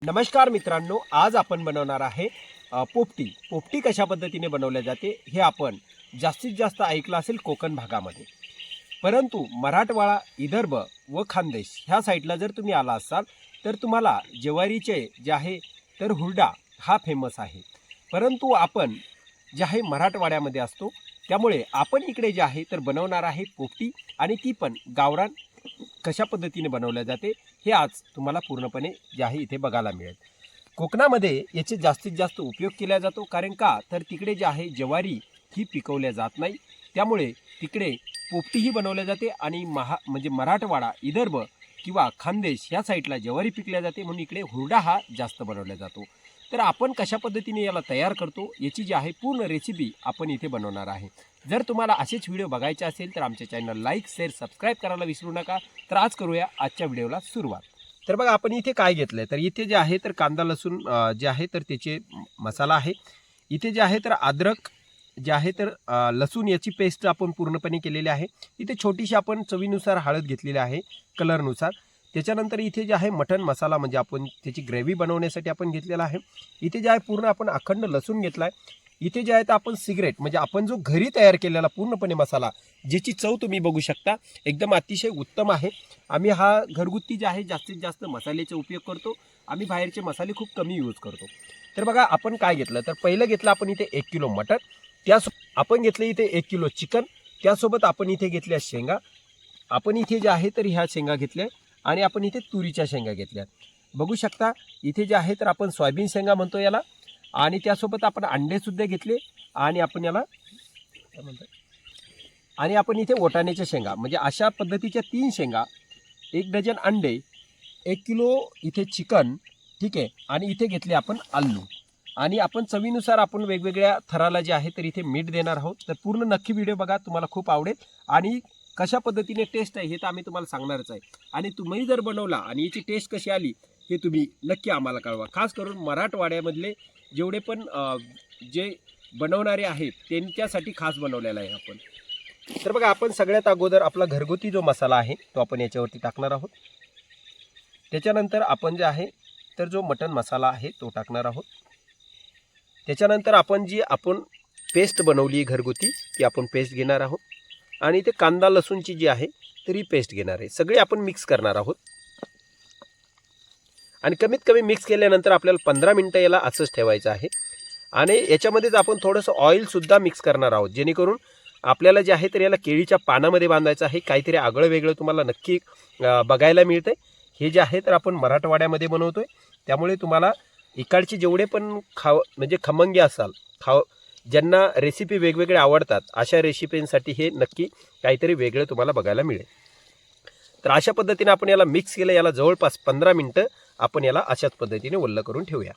नमस्कार मित्रांनो, आज आपण बनवणार आहे पोपटी. पोपटी कशा पद्धतीने बनवल्या जाते हे आपण जास्तीत जास्त ऐकलं असेल कोकण भागामध्ये. परंतु मराठवाडा, विदर्भ व खानदेश ह्या साईडला जर तुम्ही आला असाल तर तुम्हाला ज्वारीचे जे आहे तर हुरडा हा फेमस आहे. परंतु आपण जे आहे मराठवाड्यामध्ये असतो, त्यामुळे आपण इकडे जे आहे तर बनवणार आहे पोपटी, आणि ती पण गावरान कशा पद्धतीने बनवल्या जाते हे आज तुम्हाला पूर्णपणे जे आहे इथे बघायला मिळेल. कोकणामध्ये याचे जास्तीत जास्त उपयोग केला जातो, कारण का तर तिकडे जे आहे ज्वारी ही पिकवल्या जात नाही, त्यामुळे तिकडे पोपटीही बनवल्या जाते. आणि म्हणजे मराठवाडा, विदर्भ किंवा खानदेश ह्या साईडला ज्वारी पिकल्या जाते, म्हणून इकडे हुरडा हा जास्त बनवला जातो. तर आपण कशा पद्धतीने याला तयार करतो याची जी आहे पूर्ण रेसिपी आपण इथे बनवणार आहे. जर तुम्हाला असेच व्हिडिओ बघायचे असेल तर आमच्या चॅनल लाईक, शेअर, सबस्क्राईब करायला विसरू नका. तर आज करूया आजच्या व्हिडिओला सुरुवात. तर बघा आपण इथे काय घेतलंय, तर इथे जे आहे तर कांदा लसूण जे आहे तर त्याचे मसाला आहे. इथे जे आहे तर अद्रक जे आहे तर लसूण याची पेस्ट आपण पूर्णपणे केलेली आहे. इथे छोटीशी आपण चवीनुसार हळद घेतलेली आहे कलरनुसार. त्याच्यानंतर इथे जे आहे मटण मसाला, म्हणजे आपण त्याची ग्रेव्ही बनवण्यासाठी आपण घेतलेला आहे. इथे जे आहे पूर्ण आपण अखंड लसूण घेतला आहे. इथे जे आहे तर आपण सिगरेट, म्हणजे आपण जो घरी तयार केलेला पूर्णपणे मसाला, ज्याची चव तुम्ही बघू शकता एकदम अतिशय उत्तम आहे. आम्ही हा घरगुती जे आहे जास्तीत जास्त मसाल्याचा उपयोग करतो. आम्ही बाहेरचे मसाले खूप कमी यूज करतो. तर बघा आपण काय घेतलं, तर पहिलं घेतलं आपण इथे 1 किलो मटण, आपण घेतले इथे 1 किलो चिकन, त्यासोबत आपण इथे घेतल्या शेंगा. आपण इथे जे आहे तर ह्या शेंगा घेतल्या, आणि आपण इथे तुरीच्या शेंगा घेतल्या. बघू शकता इथे जे आहे तर आपण सोयाबीन शेंगा म्हणतो याला, आणि त्यासोबत आपण अंडे सुद्धा घेतले, आणि आपण याला काय म्हणतात, आणि आपण इथे वाटाण्याच्या शेंगा, म्हणजे अशा पद्धतीच्या 3 शेंगा, 1 डझन अंडे, 1 किलो इथे चिकन, ठीक आहे. आणि इथे घेतले आपण आलू, आणि आपण चवीनुसार आपण वेगवेगळ्या थराला जे आहे तर इथे मीठ देणार आहोत. तर पूर्ण नक्की व्हिडिओ बघा, तुम्हाला खूप आवडेल. आणि कशा पद्धतीने टेस्ट आहे हे तर आम्ही तुम्हाला सांगणारच आहे. आणि तुम्ही जर बनवला आणि याची टेस्ट कशी आली हे तुम्ही नक्की आम्हाला कळवा. खास करून मराठवाड्यामधले जेवढे पण जे बनवणारे आहेत त्यांच्यासाठी खास बनवलेला आहे आपण. तर बघा आपण सगळ्यात अगोदर आपला घरगुती जो मसाला आहे तो आपण याच्यावरती टाकणार आहोत. त्याच्यानंतर आपण जे आहे तर जो मटण मसाला आहे तो टाकणार आहोत. त्याच्यानंतर आपण पेस्ट बनवली घरगुती ती आपण पेस्ट घेणार आहोत. आणि ते कांदा लसूणची जी आहे तर ही पेस्ट घेणार आहे. सगळे आपण मिक्स करणार आहोत. आणि कमीत कमी मिक्स केल्यानंतर आपल्याला 15 मिनिटं याला असंच ठेवायचं आहे. आणि याच्यामध्येच आपण थोडंसं ऑइलसुद्धा मिक्स करणार आहोत, जेणेकरून आपल्याला जे आहे तर याला केळीच्या पानामध्ये बांधायचं आहे. काहीतरी आगळं वेगळं तुम्हाला नक्की बघायला मिळतंय. हे जे आहे तर आपण मराठवाड्यामध्ये बनवतोय, त्यामुळे तुम्हाला इकडचे जेवढे पण म्हणजे खमंगे असाल, ज्यांना रेसिपी वेगवेगळे आवडतात, अशा रेसिपींसाठी हे नक्की काहीतरी वेगळं तुम्हाला बघायला मिळेल. तर अशा पद्धतीने आपण याला मिक्स केलं. याला जवळपास 15 मिनिटं आपण याला अशाच पद्धतीने ओल्लं करून ठेवूया.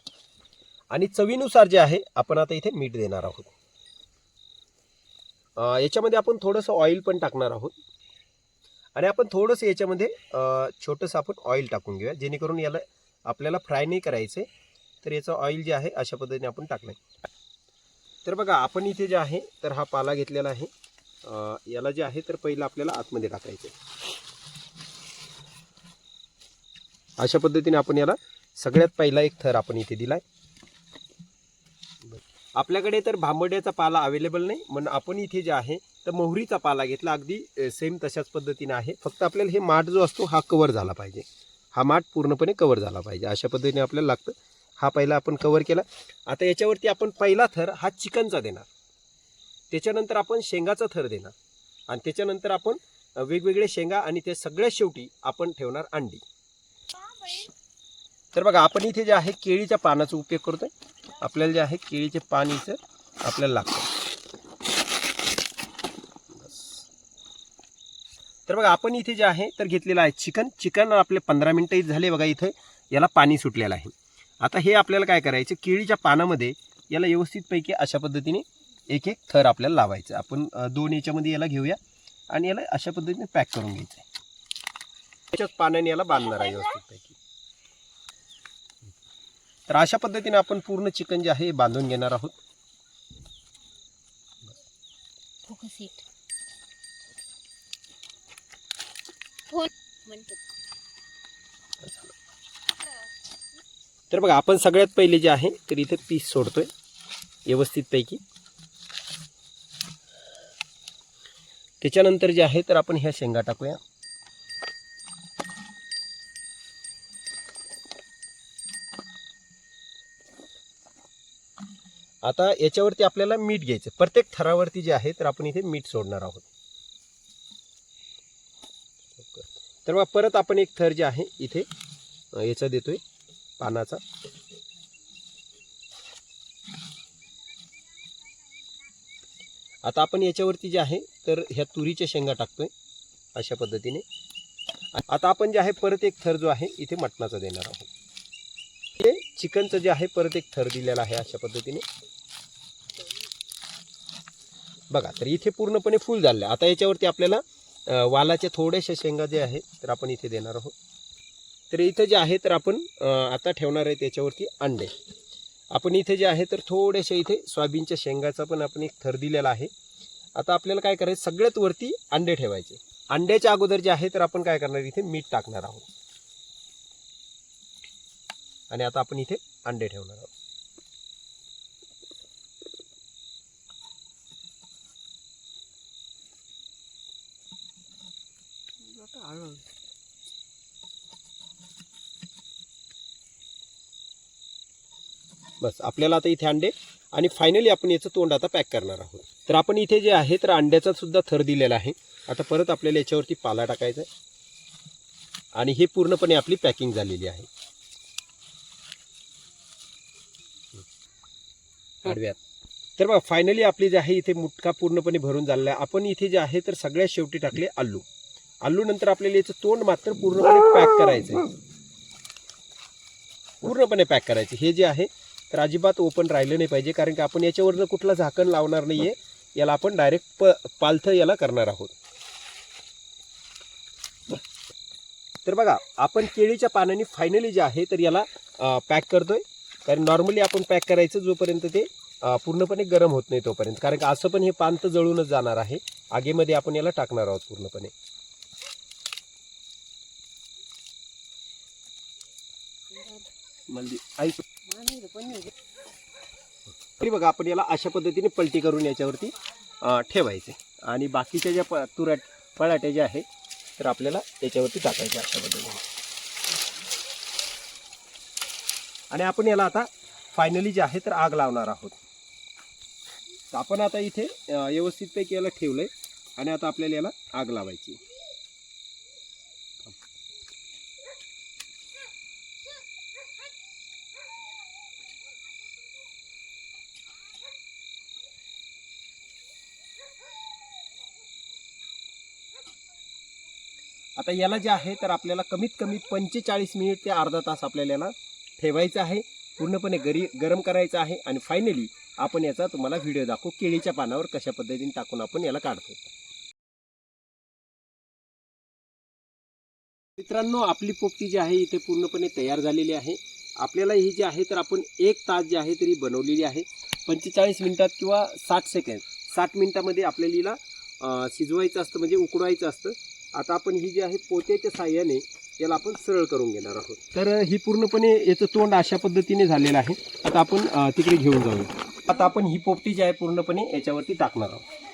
आणि चवीनुसार जे आहे आपण आता इथे मीठ देणार आहोत. याच्यामध्ये आपण थोडंसं ऑइल पण टाकणार आहोत. आणि आपण थोडंसं याच्यामध्ये छोटंसं आपण ऑइल टाकून घेऊया, जेणेकरून याला आपल्याला फ्राय नाही करायचं. तर याचं ऑइल जे आहे अशा पद्धतीने आपण टाकलं. तर बघा आपण इथे जे आहे तर हा पाला घेतलेला आहे. याला जे आहे तर पहिलं आपल्याला आतमध्ये टाकायचं. अशा पद्धतीने आपण याला सगळ्यात पहिला एक थर आपण इथे दिलाय. आपल्याकडे तर भांबड्याचा पाला अवेलेबल नाही, म्हणून आपण इथे जे आहे तर मोहरीचा पाला घेतला. अगदी सेम तशाच पद्धतीने आहे, फक्त आपल्याला हे माठ जो असतो हा कवर झाला पाहिजे. हा माठ पूर्णपणे कवर झाला पाहिजे, अशा पद्धतीने आपल्याला लागतं. हा पहिला आपण कवर केला. आता याच्यावरती आपण पहिला थर हा चिकनचा देणार. त्याच्यानंतर आपण शेंगाचा थर देणार, आणि त्याच्यानंतर आपण वेगवेगळे शेंगा, आणि ते सगळ्यात शेवटी आपण ठेवणार अंडी. तर बघा आपण इथे जे आहे केळीच्या पानाचा उपयोग करतोय. आपल्याला जे आहे केळीचे पान इथं आपल्याला लागतं. तर बघा आपण इथे जे आहे तर घेतलेलं आहे चिकन आपले 15 मिनिटं झाले. बघा इथे याला पाणी सुटलेलं आहे. आता हे आपल्याला काय करायचं, केळीच्या पानामध्ये याला व्यवस्थितपैकी अशा पद्धतीने एक एक थर आपल्याला लावायचं. आपण 2 याच्यामध्ये याला घेऊया, आणि याला अशा पद्धतीने पॅक करून घ्यायचं. त्याच्याच पाण्याने याला बांधणार आहे व्यवस्थितपैकी. तर अशा पद्धतीने आपण पूर्ण चिकन जे आहे बांधून घेणार आहोत. तर बघा आपण सगळ्यात पहिले जे आहे तर इथे पीस सोडतोय व्यवस्थितपैकी. त्याच्यानंतर जे आहे तर आपण ह्या शेंगा टाकूया. आता याच्यावरती आपल्याला मीठ घ्यायचं. प्रत्येक थरावरती जे आहे तर आपण इथे मीठ सोडणार आहोत. तर मग परत आपण एक थर जे आहे इथे याचा देतोय पानाचा. आता आपण याच्यावरती जे आहे तर ह्या तुरीच्या शेंगा टाकतोय अशा पद्धतीने. आता आपण जे आहे परत एक थर जो आहे इथे मटणाचा देणार आहोत. हे चिकनचं जे आहे परत एक थर दिलेला आहे अशा पद्धतीने. बघा तर इथे पूर्णपणे फुल झालं. आता याच्यावरती आपल्याला वालाच्या थोड्याशा शेंगा जे आहे तर आपण इथे देणार आहोत. तर इथे जे आहे तर आपण आता ठेवणार आहे त्याच्यावरती अंडे. आपण इथे जे आहे तर थोडेसे इथे सोयाबीनच्या शेंगाचा पण आपण एक थर दिलेला आहे. आता आपल्याला काय करायचं सगळ्यात वरती अंडे ठेवायचे. अंड्याच्या अगोदर जे आहे तर आपण काय करणार इथे मीठ टाकणार आहोत. आणि आता आपण इथे अंडे ठेवणार आहोत. बस आपल्याला आता इथे अंडे आणि फायनली आपण याचं तोंड आता पॅक करणार आहोत. तर आपण इथे जे आहे तर अंड्याचा सुद्धा थर दिलेला आहे. आता परत आपल्याला याच्यावरती पाला टाकायचा आहे आणि हे पूर्णपणे आपली पॅकिंग झालेली आहे. आडव्यात तर बघा फायनली आपली जे आहे इथे मुटका पूर्णपणे भरून झालेला आहे. आपण इथे जे आहे तर सगळ्यात शेवटी टाकले आलू. आलू नंतर आपल्याला याचं तोंड मात्र पूर्णपणे पॅक करायचं आहे. पूर्णपणे पॅक करायचे. हे जे आहे तर अजिबात ओपन राहिलं नाही पाहिजे, कारण की आपण याच्यावरनं कुठलं झाकण लावणार नाहीये. याला आपण डायरेक्ट पालथं याला करणार आहोत. तर बघा आपण केळीच्या पानांनी फायनली जे आहे तर याला पॅक करतोय. कारण नॉर्मली आपण पॅक करायचं जोपर्यंत ते पूर्णपणे गरम होत नाही तोपर्यंत, कारण की असं पण हे पान तर जळूनच जाणार आहे. आगीमध्ये आपण याला टाकणार आहोत पूर्णपणे. तरी बघा आपण याला अशा पद्धतीने पलटी करून याच्यावरती ठेवायचे आणि बाकीच्या ज्या पळाट्या ज्या आहेत तर आपल्याला याच्यावरती टाकायचे अशा पद्धतीने. आणि आपण याला आता फायनली जे आहे तर आग लावणार आहोत. तर आपण आता इथे व्यवस्थितपैकी याला ठेवलंय आणि आता आपल्याला याला आग लावायची. आता याला जे आहे तर आपल्याला कमीत कमी 45 मिनिट ते अर्धा तास आपल्याला याला ठेवायचं आहे. पूर्णपणे गरम करायचं आहे आणि फायनली आपण याचा तुम्हाला व्हिडिओ दाखवू केळीच्या पानावर कशा पद्धतीने टाकून आपण याला काढतो. मित्रांनो आपली पोपटी जी आहे इथे पूर्णपणे तयार झालेली आहे. आपल्याला ही जी आहे तर आपण 1 तास जी आहे तरी बनवलेली आहे. 45 मिनिटात किंवा 60 मिनिटामध्ये आपल्याला हिला शिजवायचं असतं, म्हणजे उकडवायचं असतं. आता आपण ही जी आहे पोत्याच्या साह्याने याला आपण सरळ करून घेणार आहोत. तर ही पूर्णपणे याचं तोंड अशा पद्धतीने झालेलं आहे. आता आपण तिकडे घेऊन जाऊया. आता आपण ही पोपटी जी आहे पूर्णपणे याच्यावरती टाकणार आहोत.